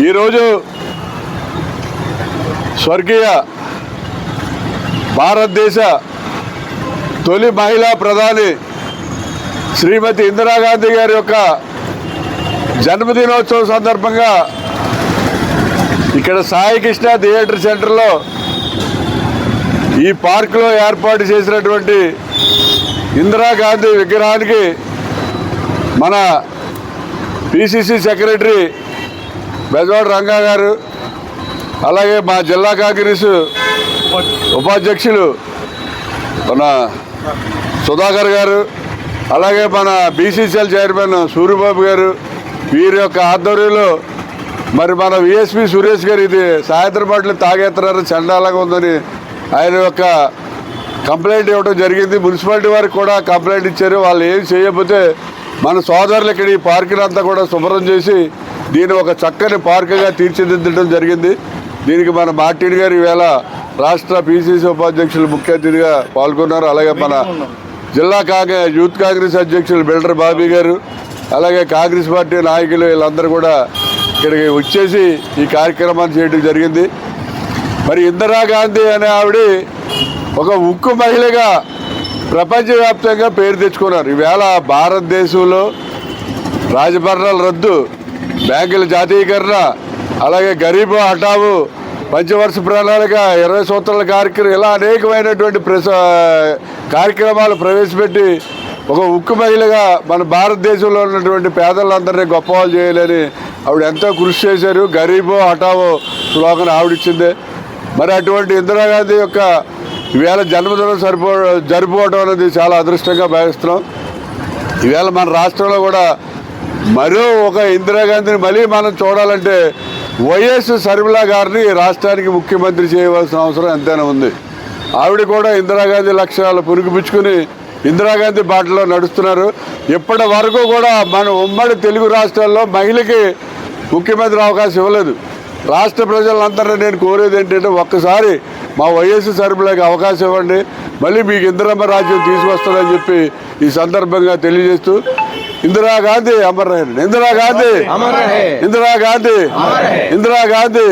ఈరోజు స్వర్గీయ భారతదేశ తొలి మహిళా ప్రధాని శ్రీమతి ఇందిరాగాంధీ గారి యొక్క జన్మదినోత్సవం సందర్భంగా ఇక్కడ సాయి కృష్ణ థియేటర్ సెంటర్లో ఈ పార్కులో ఏర్పాటు చేసినటువంటి ఇందిరాగాంధీ విగ్రహానికి మన పిసిసి సెక్రటరీ బెజవాడ రంగా గారు, అలాగే మా జిల్లా కాంగ్రెస్ ఉపాధ్యక్షులు మన సుధాకర్ గారు, అలాగే మన బీసీసీఎల్ చైర్మన్ సూర్యబాబు గారు, వీరి యొక్క ఆధ్వర్యంలో మరి మన విఎస్పి సురేష్ గారు ఇది సాయంత్రం పాటలు తాగేస్తున్నారు, చండాలంగా ఉందని ఆయన యొక్క కంప్లైంట్ ఇవ్వడం జరిగింది. మున్సిపాలిటీ వారికి కూడా కంప్లైంట్ ఇచ్చారు. వాళ్ళు ఏం చేయకపోతే మన సోదరులు ఇక్కడ ఈ పార్కుని అంతా కూడా శుభ్రం చేసి దీన్ని ఒక చక్కని పార్కుగా తీర్చిదిద్దడం జరిగింది. దీనికి మన మార్టిన్ గారు ఈవేళ రాష్ట్ర పిసిసి ఉపాధ్యక్షులు ముఖ్య అతిథిగా పాల్గొన్నారు. అలాగే మన జిల్లా యూత్ కాంగ్రెస్ అధ్యక్షులు బిల్డర్ బాబీ గారు, అలాగే కాంగ్రెస్ పార్టీ నాయకులు వీళ్ళందరూ కూడా ఇక్కడికి వచ్చేసి ఈ కార్యక్రమాన్ని చేయడం జరిగింది. మరి ఇందిరాగాంధీ అనే ఆవిడ ఒక ఉక్కు మహిళగా ప్రపంచవ్యాప్తంగా పేరు తెచ్చుకున్నారు. ఈవేళ భారతదేశంలో రాజభరణాల రద్దు, బ్యాంకుల జాతీయకరణ, అలాగే గరీబ్ హఠావు, పంచవర్ష ప్రణాళిక, 20 సూత్రాల కార్యక్రమం, ఇలా అనేకమైనటువంటి కార్యక్రమాలు ప్రవేశపెట్టి ఒక ఉక్కు మహిళగా మన భారతదేశంలో ఉన్నటువంటి పేదలందరినీ గొప్పవాళ్ళు చేయాలని ఆవిడ ఎంతో కృషి చేశారు. గరీబో హఠావో స్లోగన్ ఆవిడిచ్చిందే. మరి అటువంటి ఇందిరాగాంధీ యొక్క ఈవేళ జన్మదినం జరుపుకోవడం అనేది చాలా అదృష్టంగా భావిస్తున్నాం. ఈవేళ మన రాష్ట్రంలో కూడా మరో ఒక ఇందిరాగాంధీని మళ్ళీ మనం చూడాలంటే వైఎస్ షర్మిల గారిని రాష్ట్రానికి ముఖ్యమంత్రి చేయవలసిన అవసరం ఎంతైనా ఉంది. ఆవిడ కూడా ఇందిరాగాంధీ లక్ష్యాలు పురుగుపుచ్చుకుని ఇందిరాగాంధీ బాటలో నడుస్తున్నారు. ఇప్పటి వరకు కూడా మన ఉమ్మడి తెలుగు రాష్ట్రాల్లో మహిళకి ముఖ్యమంత్రి అవకాశం ఇవ్వలేదు. రాష్ట్ర ప్రజలందరినీ నేను కోరేది ఏంటంటే ఒక్కసారి మా వైఎస్ షర్మిలకి అవకాశం ఇవ్వండి, మళ్ళీ మీకు ఇందిరమ్మ రాజ్యం తీసుకొస్తానని చెప్పి ఈ సందర్భంగా తెలియజేస్తూ ఇందిరాగాంధీ అమర్ రహే, ఇందిరాగాంధీ, ఇందిరాగాంధీ, ఇందిరాగాంధీ.